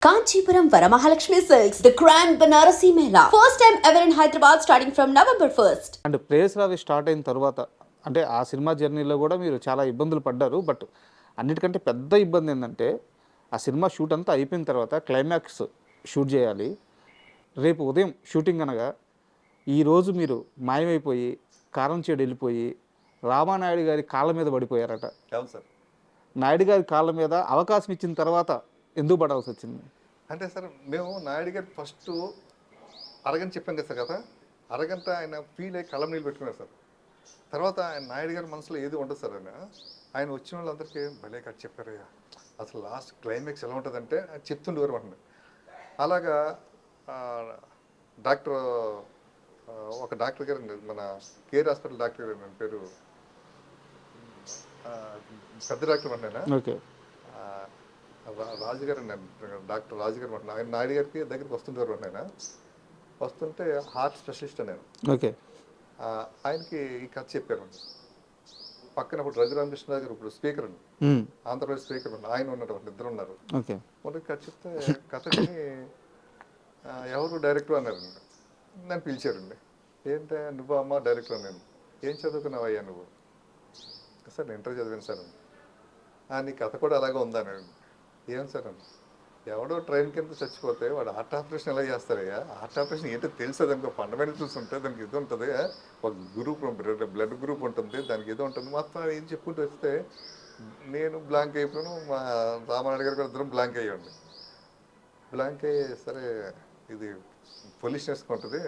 Kanchipuram Varamahalakshmi Silks, the Grand Banarasi Mela. First time ever in Hyderabad starting from November 1st. And ప్రేస్ రావి start అయిన తర్వాత అంటే ఆ సినిమా జర్నీలో కూడా మీరు చాలా ఇబ్బందులు పడ్డారు. బట్ అన్నిటికంటే పెద్ద ఇబ్బంది ఏంటంటే ఆ సినిమా షూట్ అంతా అయిపోయిన తర్వాత క్లైమాక్స్ షూట్ చేయాలి. రేపు ఉదయం షూటింగ్ అనగా ఈరోజు మీరు మాయమైపోయి కారం చేడు వెళ్ళిపోయి రామానాయుడు గారి కాళ్ళ మీద పడిపోయారట. అవును సార్. నాయుడు గారి కాళ్ళ మీద అవకాశం ఇచ్చిన తర్వాత ఎందుకు పడాల్సి వచ్చింది? అంటే సార్ మేము నాయుడు గారికి ఫస్ట్ అరగంట చెప్పాం కదా సార్ కదా, అరగంట ఆయన ఫీల్ అయ్యి కళ్ళం నీళ్ళు పెట్టుకున్నారు సార్. తర్వాత ఆయన నాయుడు గారి మనసులో ఏది ఉండదు సార్. ఆయన వచ్చిన వాళ్ళందరికీ భలే కట్ చెప్పారయ్యా, అసలు లాస్ట్ క్లైమాక్స్ ఎలా ఉంటుందంటే చెప్తుండేవారు అంటున్నా. అలాగా డాక్టర్ ఒక డాక్టర్ గారు మన కేర్ హాస్పిటల్ డాక్టర్ గారు నా పేరు పెద్ద డాక్టర్ అంటేనా ఓకే రాజుగారు డాక్టర్ రాజుగారు అంటున్నా. ఆయన నాయుడు గారికి దగ్గరికి వస్తుంటారు ఆయన. వస్తుంటే హార్ట్ స్పెషలిస్ట్ నేను. ఓకే ఆయనకి ఈ కథ చెప్పారు. పక్కన ఇప్పుడు రఘురామకృష్ణ గారు ఇప్పుడు స్పీకర్ అండి, ఆంధ్రప్రదేశ్ స్పీకర్ అండి, ఆయన ఉన్నాడు, ఇద్దరు ఉన్నారు. మొదటి కథ చెప్తే కథని ఎవరు డైరెక్టర్ అన్నారండి. నన్ను పిలిచారండి. ఏంటంటే నువ్వు అమ్మ డైరెక్టర్, నేను ఏం చదువుకున్నావయ్యా నువ్వు? సార్ నేను ఇంటర్ చదివాను సార్. నీ కథ కూడా అలాగే ఉందన్నాడు. ఏం సార్ అని, ఎవడో ట్రైన్ కింద చచ్చిపోతే వాడు హార్ట్ ఆపరేషన్ ఎలా చేస్తారయ్యా? హార్ట్ ఆపరేషన్ ఏంటో తెలుసు, దానికి ఫండమెంటల్స్ ఉంటాయి, దానికి ఇది ఉంటుంది, ఒక గ్రూప్ బ్లడ్ గ్రూప్ ఉంటుంది, దానికి ఇది ఉంటుంది, మొత్తం ఏం చెప్పుకుంటూ వస్తే నేను బ్లాంక్ అయిపోయాను. మా రామానాయుడు గారు కూడా ఇద్దరం బ్లాంక్ అయ్యండి. బ్లాంక్ అయ్యి సరే ఇది పొలిషనెస్ ఉంటుంది,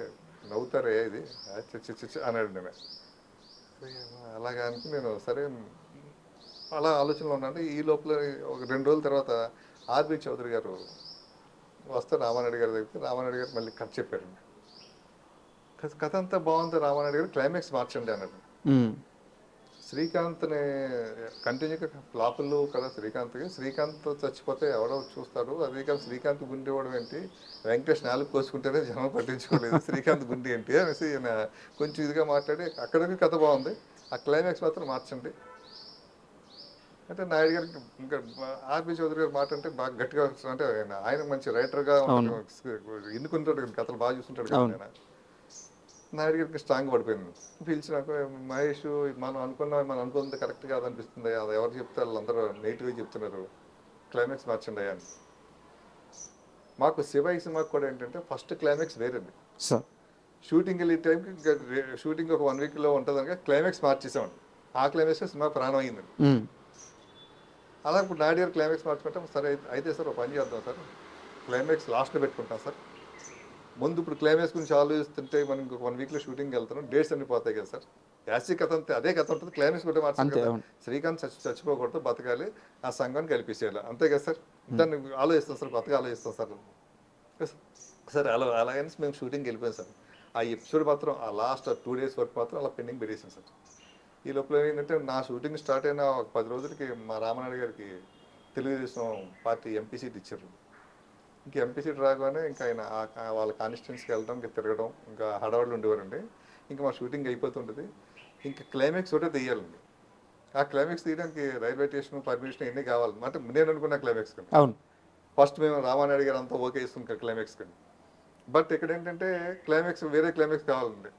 నవ్వుతారే ఇది అన్నాడు. నేను అలాగా అనుకుని నేను సరే అలా ఆలోచనలో ఉన్నాను. ఈ లోపల ఒక 2 రోజుల తర్వాత ఆర్బి చౌదరి గారు వస్తే రామానాయుడు గారి దగ్గరికి, రామానాయుడు గారు మళ్ళీ కథ చెప్పారండి. కథ అంతా బాగుంది, రామానాయుడు గారు క్లైమాక్స్ మార్చండి అన్నాడు. శ్రీకాంత్ని కంటిన్యూగా ఫ్లాపులు కదా శ్రీకాంత్కి, శ్రీకాంత్ చచ్చిపోతే ఎవడో చూస్తాడు, అదే కానీ శ్రీకాంత్ గుండె ఇవ్వడం ఏంటి, వెంకటేష్ 4 కోసుకుంటేనే జనం పట్టించుకోలేదు, శ్రీకాంత్ గుండె ఏంటి అనేసి కొంచెం ఇదిగా మాట్లాడి అక్కడికి కథ బాగుంది, ఆ క్లైమాక్స్ మాత్రం మార్చండి అంటే నాయుడు గారికి ఇంకా ఆర్బి చౌదరి గారు మాట అంటే బాగా గట్టిగా, అంటే ఆయన మంచి రైటర్గా ఎన్నుకుంటాడు, కథలు బాగా చూస్తుంటాడు కదా. ఆయన నాయుడు గారికి స్ట్రాంగ్ పడిపోయింది. పిలిచినాక మహేష్ మనం అనుకున్నది కరెక్ట్ కాదనిపిస్తుంది, అది ఎవరు చెప్తే వాళ్ళందరూ నెగిటివ్గా చెప్తున్నారు, క్లైమాక్స్ మార్చండి అని. మాకు శివ ఈ సినిమాకి కూడా ఏంటంటే ఫస్ట్ క్లైమాక్స్ వేరండి. షూటింగ్ వెళ్ళే టైంకి షూటింగ్ ఒక 1 వీక్లో ఉంటుంది కనుక క్లైమాక్స్ మార్చేసామండి. ఆ క్లైమాక్స్ సినిమా ప్రాణం అయింది. అలా ఇప్పుడు నాయుడు గారు క్లైమాక్స్ మార్చుకుంటాం. సరే అయితే సార్ ఒక పని చేద్దాం సార్, క్లైమాక్స్ లాస్ట్లో పెట్టుకుంటాం సార్. ముందు ఇప్పుడు క్లైమాక్స్ గురించి ఆలోచిస్తుంటే మనం ఇంకొక 1 వీక్లో షూటింగ్ వెళ్తున్నాం, డేట్స్ అన్ని పోతాయి కదా సార్. యాసి కథ అంతే అదే కథ ఉంటుంది, క్లైమాక్స్ కూడా మార్చాలి కదా. శ్రీకాంత్ చచ్చిపోకూడదు, బతకాలి, ఆ సంఘాన్ని కలిపేసేయాలి, అంతే కదా సార్. దాన్ని ఆలోచిస్తాం సార్, కొత్తగా ఆలోచిస్తాం సార్. సరే అలాగని మేము షూటింగ్కి వెళ్ళిపోయాం సార్. ఆ ఎపిసోడ్ మాత్రం ఆ లాస్ట్ 2 డేస్ వరకు మాత్రం అలా పెండింగ్ పెట్టేసాం సార్. ఈ లోపల ఏంటంటే నా షూటింగ్ స్టార్ట్ అయిన ఒక 10 రోజులకి మా రామానాయుడు గారికి తెలుగుదేశం పార్టీ ఎంపీ సీట్ ఇచ్చారు. ఇంక ఎంపీ సీట్ రాగానే ఇంకా ఆయన వాళ్ళ కాన్స్టిట్యున్సీకి వెళ్ళడం, ఇంకా తిరగడం, ఇంకా హడావుళ్ళు ఉండేవారండి. ఇంకా మా షూటింగ్ అయిపోతుంటుంది. ఇంకా క్లైమాక్స్ ఒకటే తీయాలండి. ఆ క్లైమాక్స్ తీయడానికి రైల్వే స్టేషన్ పర్మిషన్ ఎన్ని కావాలి అంటే నేను అనుకున్న క్లైమాక్స్ కండి. అవును, ఫస్ట్ మేము రామానాయుడు గారు అంతా ఓకే ఇస్తాం క్లైమాక్స్ కండి. బట్ ఇక్కడ ఏంటంటే క్లైమాక్స్ వేరే క్లైమాక్స్ కావాలండి.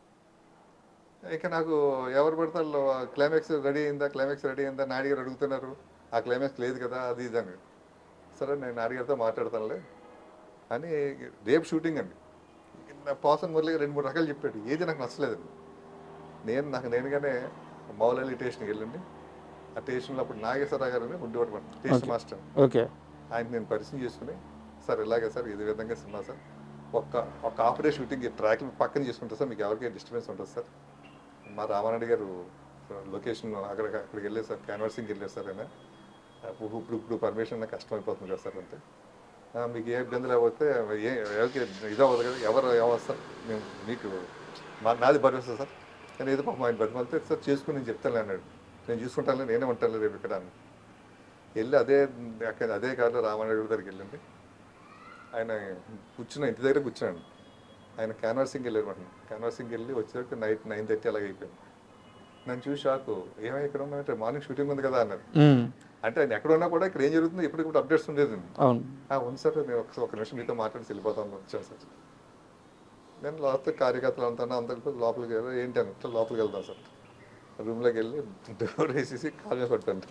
ఇంకా నాకు ఎవరు పడతారు క్లైమాక్స్ రెడీ అయిందా నాయుడు గారు అడుగుతున్నారు, ఆ క్లైమాక్స్ లేదు కదా అది ఇది అని. సరే నేను నాయుడు గారితో మాట్లాడతానులే అని రేపు షూటింగ్ అండి. పాసన్ మురళి 2-3 రకాలు చెప్పాడు, ఏది నాకు నచ్చలేదండి. నేనుగానే మౌలలి స్టేషన్కి వెళ్ళండి. ఆ స్టేషన్లో అప్పుడు నాగేశ్వరరావు గారు ఉండేవాడు స్టేషన్ మాస్టర్. ఓకే, ఆయన నేను పరిచయం చేసుకుని సార్ ఇలాగే సార్ ఇది విధంగా సినిమా సార్, ఒక హాఫ్ డే షూటింగ్ ట్రాక్ పక్కన చేసుకుంటారు సార్, మీకు ఎవరికి డిస్టర్బెన్స్ ఉంటుంది సార్. మా రామానాయుడు గారు లొకేషన్ అక్కడికి వెళ్ళారు సార్, క్యాన్వర్సింగ్కి వెళ్ళారు సార్. ఆయన ఇప్పుడు పర్మిషన్ నాకు కష్టమైపోతుంది కదా సార్. అంటే మీకు ఏ ఇబ్బంది లేకపోతే ఎవరికి ఇదవ్వదు కదా, ఎవరు సార్ మేము మీకు నాది భరోసా సార్. కానీ ఏదో పాపం ఆయన బతిమాలితే సార్ చేసుకుని నేను చెప్తాను అన్నాడు. నేను చూసుకుంటాను, నేనే ఉంటాను రేపు ఇక్కడ అని వెళ్ళి అదే కారులో రామానాయుడు దగ్గరికి వెళ్ళండి. ఆయన ఇంటి దగ్గర కూర్చున్నాను. ఆయన క్యాన్వర్సింగ్ వెళ్ళారు మాట. క్యాన్వర్సింగ్ వెళ్ళి వచ్చేసరికి నైట్ 9:30 అలాగ అయిపోయింది. నన్ను చూసి షాకు, ఏమై ఇక్కడ ఉన్నాయంటే మార్నింగ్ షూటింగ్ ఉంది కదా అన్నారు. అంటే ఆయన ఎక్కడ ఉన్నా కూడా ఇక్కడ ఏం జరుగుతుందో ఎప్పటికప్పుడు అప్డేట్స్ ఉండేది. అవును. ఉంది సార్, నేను ఒక నిమిషం మీతో మాట్లాడి వెళ్ళిపోతాను వచ్చాను సార్. నేను లాస్ట్ కార్యకర్తలు అంతా అందరికీ లోపలికి వెళ్ళి ఏంటి అంటే లోపలికి వెళ్తాను సార్. రూమ్లోకి వెళ్ళి డోర్ వేసేసి కాల్ మీద పట్టాను.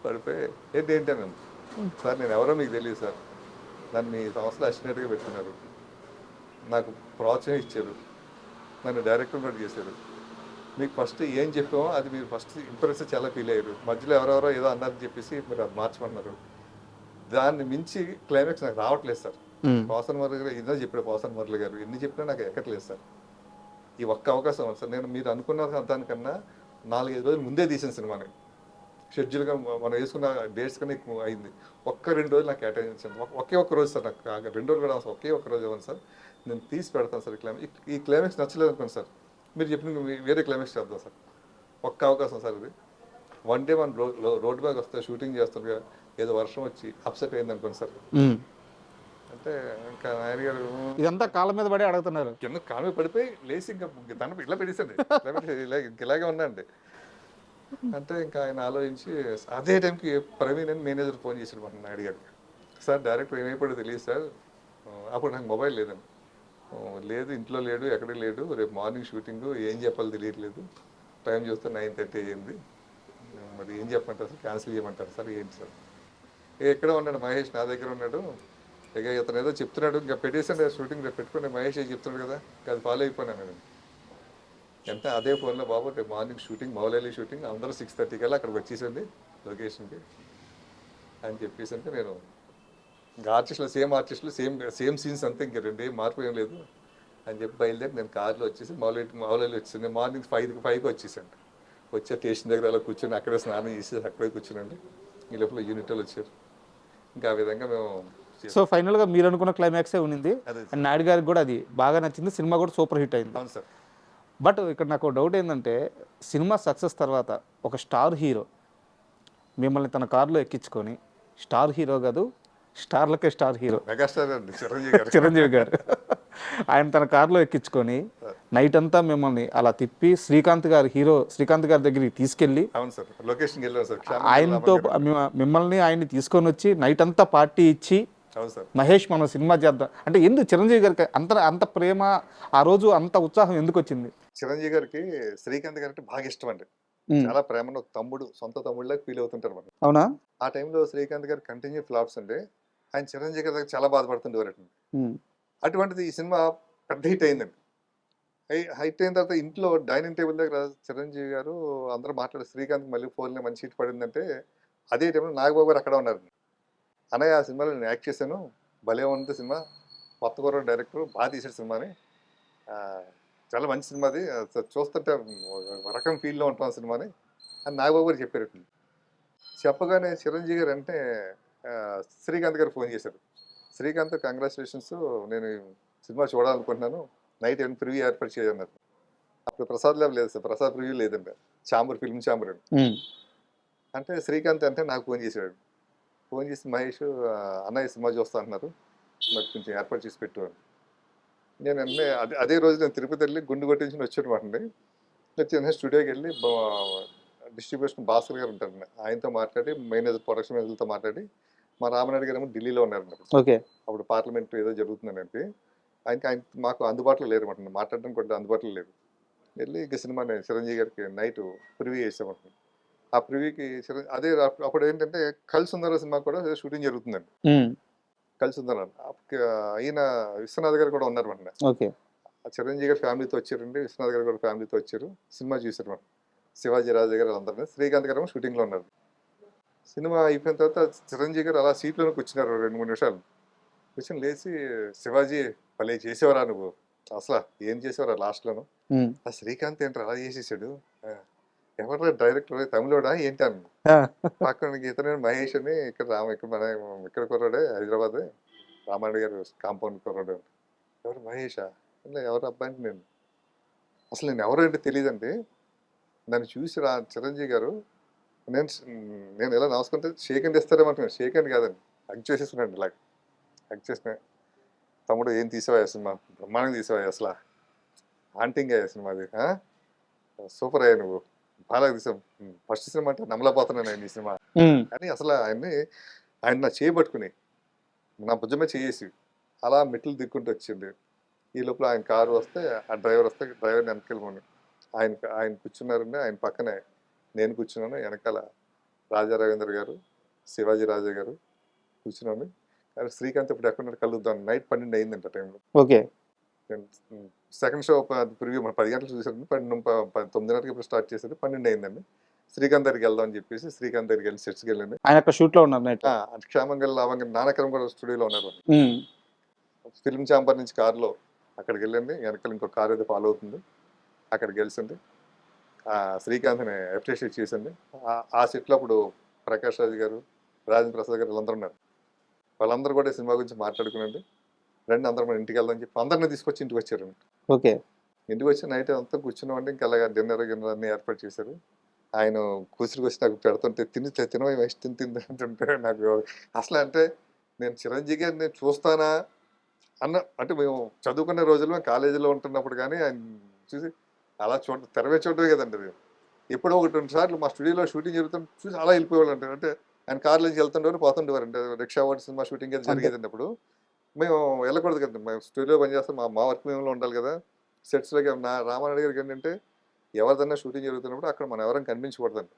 పడిపోయి ఏంటి అని సార్ నేను ఎవరో మీకు తెలియదు సార్, నన్ను మీ సంస్థలో అసిస్టెంట్గా పెట్టుకున్నారు, నాకు ప్రోత్సాహం ఇచ్చారు, నన్ను డైరెక్టర్ కూడా చేశారు, మీకు ఫస్ట్ ఏం చెప్పామో అది మీరు ఫస్ట్ ఇంప్రెస్ చాలా ఫీల్ అయ్యారు, మధ్యలో ఎవరెవరో ఏదో అన్నారని చెప్పేసి మీరు అది మార్చమన్నారు, దాన్ని మించి క్లైమాక్స్ నాకు రావట్లేదు సార్. పోసన్ మురళి గారు ఇదో చెప్పాడు, పోసన్ మురళి గారు ఎన్ని చెప్పినా నాకు ఎక్కట్లేదు సార్. ఈ ఒక్క అవకాశం సార్, నేను మీరు అనుకున్న దానికన్నా 4-5 రోజులు ముందే తీసిన సినిమాని, షెడ్యూల్గా మనం వేసుకున్న డేట్స్ కన్నా ఎక్కువ అయింది. 1-2 రోజులు నాకు కేటాయించండి, ఒక్క రోజు సార్, నాకు 2 రోజులు కూడా ఒక్క రోజు ఇవ్వండి సార్, నేను తీసి పెడతాను సార్. ఈ క్లైమాక్స్ నచ్చలేదు అనుకోండి సార్, మీరు చెప్పిన వేరే క్లైమాక్స్ చేద్దాం సార్. ఒక్క అవకాశం సార్ ఇది. వన్ డే మనం రోడ్ బ్యాగ్ వస్తే షూటింగ్ చేస్తుండగా ఏదో వర్షం వచ్చి అప్సెట్ అయింది అనుకోండి సార్, అంటే ఇంకా నాయన గారు ఇదంతా కాళ్ళ మీద పడి అడుగుతున్నారు. కింద కాలు మీద పడిపోయి లేచి ఇంకా తన ఇలా పెట్టేసండి, ఇలాగే ఉన్నాండి. అంటే ఇంకా ఆయన ఆలోచించి అదే టైంకి ప్రవీణ్ అని మేనేజర్ ఫోన్ చేశాడు మన నాయుడు గారికి. సార్ డైరెక్టర్ ఏమైపోయాడో తెలియదు సార్, అప్పుడు నాకు మొబైల్ లేదండి. లేదు ఇంట్లో లేడు, ఎక్కడికి లేడు, రేపు మార్నింగ్ షూటింగ్, ఏం చెప్పాలో తెలియట్లేదు, టైం చూస్తే 9:30 అయ్యింది, మరి ఏం చెప్పమంటారు సార్, క్యాన్సిల్ చేయమంటారు సార్, ఏంటి సార్. ఎక్కడ ఉన్నాడు మహేష్, నా దగ్గర ఉన్నాడు, ఇక ఇతను ఏదో చెప్తున్నాడు, ఇంకా పెట్టేసండి షూటింగ్ రేపు పెట్టుకుని మహేష్ చెప్తున్నాడు కదా, అది ఫాలో అయిపోయినాను నేను. ఎంత అదే ఫోన్లో బాబు రేపు మార్నింగ్ షూటింగ్, మౌలలి షూటింగ్, అందరూ 6:30 కల్లా అక్కడికి వచ్చేసండి లొకేషన్కి అని చెప్పేసి, అంటే నేను ఇంకా ఆర్టిస్టులు సేమ్ సీన్స్ అంతే, ఇంక 2 ఏం మార్పు ఏం లేదు అని చెప్పి బయలుదేరి నేను కార్లో వచ్చేసి మౌలలి వచ్చేసి మార్నింగ్ 5కి వచ్చేసాను. వచ్చే స్టేషన్ దగ్గర అలా కూర్చొని అక్కడే స్నానం చేసి అక్కడే కూర్చునండి. ఈ లోపల యూనిట్లు వచ్చారు, ఇంకా ఆ విధంగా మేము. సో ఫైనల్గా మీరు అనుకున్న క్లైమాక్సే ఉన్నింది, అదే అండ్ నాయుడు గారికి కూడా అది బాగా నచ్చింది, సినిమా కూడా సూపర్ హిట్ అయింది. అవును సార్. బట్ ఇక్కడ నాకు డౌట్ ఏంటంటే, సినిమా సక్సెస్ తర్వాత ఒక స్టార్ హీరో మిమ్మల్ని తన కారులో ఎక్కించుకొని, స్టార్ హీరో కాదు స్టార్లకే స్టార్ హీరో మెగాస్టార్ అండి చిరంజీవి గారు ఆయన తన కారులో ఎక్కించుకొని నైట్ అంతా మిమ్మల్ని అలా తిప్పి శ్రీకాంత్ గారి దగ్గరికి తీసుకెళ్ళి, అవును సార్, లొకేషన్కి వెళ్ళాను సార్, ఆయనతో మిమ్మల్ని ఆయన్ని తీసుకొని వచ్చి నైట్ అంతా పార్టీ ఇచ్చి, అవును సార్, మహేష్ మనం సినిమా చేద్దాం అంటే ఎందుకు చిరంజీవి గారికి అంత ప్రేమ, ఆ రోజు అంత ఉత్సాహం ఎందుకు వచ్చింది? చిరంజీవి గారికి శ్రీకాంత్ గారు అంటే బాగా ఇష్టం అండి, చాలా ప్రేమను తమ్ముడు, సొంత తమ్ముళ్ళకి ఫీల్ అవుతుంటారు మనం. అవునా? ఆ టైంలో శ్రీకాంత్ గారు కంటిన్యూ ఫ్లాప్స్ అంటే ఆయన చిరంజీవి గారి దగ్గర చాలా బాధపడుతుండేవారు. అటువంటిది ఈ సినిమా పెద్ద హిట్ అయిందండి. హిట్ అయిన తర్వాత ఇంట్లో డైనింగ్ టేబుల్ దగ్గర చిరంజీవి గారు అందరూ మాట్లాడే శ్రీకాంత్ మళ్ళీ ఫోన్లో మంచి హిట్ పడిందంటే, అదే టైంలో నాగబాబు గారు అక్కడ ఉన్నారు. అన్నయ్య ఆ సినిమాలో నేను యాక్ట్ చేశాను, భలే ఉంది సినిమా, కొత్త కూర డైరెక్టర్ బాగా తీసాడు సినిమాని, చాలా మంచి సినిమా అది, చూస్తుంటే ఒక రకం ఫీల్లో ఉంటాం ఆ సినిమాని అని నాగబాబు గారు చెప్పారు. చెప్పగానే చిరంజీవి గారు అంటే శ్రీకాంత్ గారు ఫోన్ చేశారు. శ్రీకాంత్ కంగ్రాచులేషన్స్, నేను సినిమా చూడాలనుకుంటున్నాను, నైట్ ఏమైనా ప్రివ్యూ ఏర్పాటు చేయన్నారు. అప్పుడు ప్రసాద్ ల్యాబ్ లేదు సార్, ప్రసాద్ ప్రివ్యూ లేదండి, ఫిల్మ్ ఛాంబర్ అండి. అంటే శ్రీకాంత్ అంటే నాకు ఫోన్ చేశాడు. ఫోన్ చేసి మహేష్ అన్నయ్య సినిమా చూస్తా అంటున్నారు, మరి కొంచెం ఏర్పాటు చేసి పెట్టు అని. నేను అదే రోజు నేను తిరుపతి వెళ్ళి గుండు కొట్టించుకుని వచ్చానమాట అండి. వచ్చి స్టూడియోకి వెళ్ళి డిస్ట్రిబ్యూషన్ భాస్కర్ గారు ఉంటారండి, ఆయనతో మాట్లాడి మేనేజర్, ప్రొడక్షన్ మేనేజర్తో మాట్లాడి, మా రామనాయుడు గారు ఏమో ఢిల్లీలో ఉన్నారండి. ఓకే. అప్పుడు పార్లమెంట్ ఏదో జరుగుతుందండి, ఆయన మాకు అందుబాటులో లేరు అనమాట, మాట్లాడడానికి కూడా అందుబాటులో లేదు. వెళ్ళి ఇంక సినిమా చిరంజీవి గారికి నైట్ ప్రివ్యూ చేసామంట. ఆ ప్రివ్యూకి అదే అప్పుడు ఏంటంటే కల్సుందర సినిమా కూడా షూటింగ్ జరుగుతుందండి. కల్సుందర ఈయన విశ్వనాథ్ గారు కూడా ఉన్నారు అనమాట. ఓకే. చిరంజీవి గారు ఫ్యామిలీతో వచ్చారండి, విశ్వనాథ్ గారు కూడా ఫ్యామిలీతో వచ్చారు, సినిమా చూసారు అనమాట. శివాజీ రాజు గారు అందరూ, శ్రీకాంత్ గారు షూటింగ్లో ఉన్నారు. సినిమా అయిపోయిన తర్వాత చిరంజీవి గారు అలా సీట్లోనే కూర్చున్నారు 2-3 నిమిషాలు. కూర్చొని లేచి, శివాజీ భలే చేసేవారా నువ్వు, అసలు ఏం చేసేవారా లాస్ట్లోను, ఆ శ్రీకాంత్ ఏంటి అలా చేసేసాడు, ఎవరు డైరెక్టర్ తమిళోడా ఏంటి అన్న. పక్కన ఇతను మహేష్ అని, ఇక్కడ కుర్రాడే, హైదరాబాద్ రామారెడ్డి గారు కాంపౌండ్ కుర్రాడు. ఎవరు మహేషా? ఎవరు అబ్బాయి? నేను ఎవరు అంటే తెలియదండి. నన్ను చూసి చిరంజీవి గారు నేను ఎలా నమస్కుంటే షేక్ హ్యాండ్ ఇస్తారేమంటున్నాను, షేక్ హ్యాండ్ కాదండి, హగ్ చేసేసుకున్నాండి. ఇలాగ హగ్ చేసిన, తమ్ముడు ఏం తీసావా సినిమా, బ్రహ్మాండంగా తీసావా, అసలు ఆంటింగ్ అయ్యా సినిమా, అది సూపర్ అయ్యా, నువ్వు బాగా తీసావు, ఫస్ట్ సినిమా అంటే నమ్మలేకపోతున్నాను నేను ఈ సినిమా. కానీ అసలు ఆయన నా చేయబట్టుకుని నా భుజమే చేసి అలా మెట్లు దిక్కుంటూ వచ్చింది. ఈ లోపల ఆయన కారు వస్తే ఆ డ్రైవర్ వస్తే డ్రైవర్ని వెనకెళ్ళమని ఆయన కూర్చున్నారండి. ఆయన పక్కనే నేను కూర్చున్నాను. వెనకాల రాజా రవీంద్ర గారు, శివాజీ రాజా గారు కూర్చున్నాను. కానీ శ్రీకాంత్ ఇప్పుడు ఎక్కడున్నాడు కలుద్దాం. నైట్ 12 అయిందంట టైంలో. ఓకే. సెకండ్ షో ప్రివ్యూ 10 గంటలకు చూసాను. 9:30కి ఇప్పుడు స్టార్ట్ చేసేది. 12 అయిందండి. శ్రీకాంత్ దగ్గరికి వెళ్దాం అని చెప్పేసి శ్రీకాంత్ దగ్గరికి వెళ్ళి సెట్స్కి వెళ్ళండి. ఆయన అక్కడ షూట్ లో ఉన్నారు నైట్. అంటే క్షేమంగా లావంగా నానకరం కూడా స్టూడియోలో ఉన్నారు. ఫిల్మ్ ఛాంబర్ నుంచి కారులో అక్కడికి వెళ్ళండి. వెనకాల ఇంకో కారు అయితే ఫాలో అవుతుంది. అక్కడికి గెలిచింది. శ్రీకాంత్ని అప్రిషియేట్ చేసింది. ఆ సెట్లో అప్పుడు ప్రకాష్ రాజ్ గారు, రాజేంద్ర ప్రసాద్ గారు వీళ్ళందరూ ఉన్నారు. వాళ్ళందరూ కూడా సినిమా గురించి మాట్లాడుకునండి. రండి అందరం మన ఇంటికి వెళ్దాం చెప్పి అందరినీ తీసుకొచ్చి ఇంటికి వచ్చారండి. ఓకే. ఇంటికి వచ్చి నైట్ అంతా కూర్చున్నామండి. ఇంకా అలాగా డిన్నర్ అన్నీ ఏర్పాటు చేశారు. ఆయన కూతురికి వచ్చి నాకు పెడుతుంటే తినవై వయసు తిని అంటుంటే నాకు అసలు అంటే నేను చిరంజీవి గారిని నేను చూస్తానా అంటే మేము చదువుకునే రోజుల్లో మేము కాలేజీలో ఉంటున్నప్పుడు కానీ ఆయన చూసి అలా తెరవే చూడటమే కదండి. అది ఎప్పుడో 1-2 సార్లు మా స్టూడియోలో షూటింగ్ జరుగుతుంటే చూసి అలా వెళ్ళిపోయేవాళ్ళు అంటారు. అంటే ఆయన కార్లో నుంచి వెళ్తుండేవారు పోతుండేవారు. అంటే రిక్షా వాడి సినిమా షూటింగ్ అయితే జరిగేదండి. అప్పుడు మేము వెళ్ళకూడదు కదండి. మేము స్టూడియోలో పనిచేస్తాం. మా వర్క్ మేములో ఉండాలి కదా. సెట్స్లోకి రామారెడ్డి గారికి ఏంటంటే ఎవరిదన్నా షూటింగ్ జరుగుతున్నప్పుడు అక్కడ మనం ఎవరైనా కనిపించకూడదండి.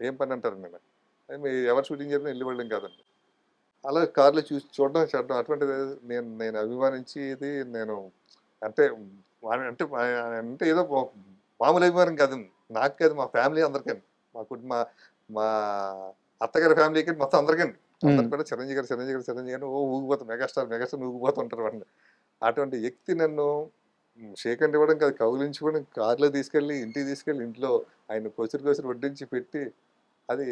ఏం పని అంటారు నేను మీరు ఎవరు షూటింగ్ జరిగినా వెళ్ళి వెళ్ళడం కాదండి. అలా కార్లో చూడడం అటువంటిది నేను అభిమానించేది నేను అంటే అంటే ఏదో మామూలు అభిమానం కాదండి. నాకు కాదు మా ఫ్యామిలీ అందరికీ మా కుటుంబ మా అత్తగారి ఫ్యామిలీకి మొత్తం అందరికీ అందరు కూడా చిరంజీవి గారు ఊగిపోతాం మెగాస్టార్ ఊగిపోతుంటారు వాడిని. అటువంటి వ్యక్తి నన్ను షేక్ హ్యాండ్ ఇవ్వడం కాదు కౌగిలించుకోవడం కార్లో తీసుకెళ్ళి ఇంటికి తీసుకెళ్ళి ఇంట్లో ఆయన కొసిరి వడ్డించి పెట్టి అది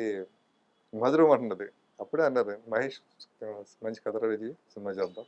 మధురం అంటున్నది. అప్పుడే అన్నారు మహేష్ మంచి కథ రెడీ సినిమా చేద్దాం.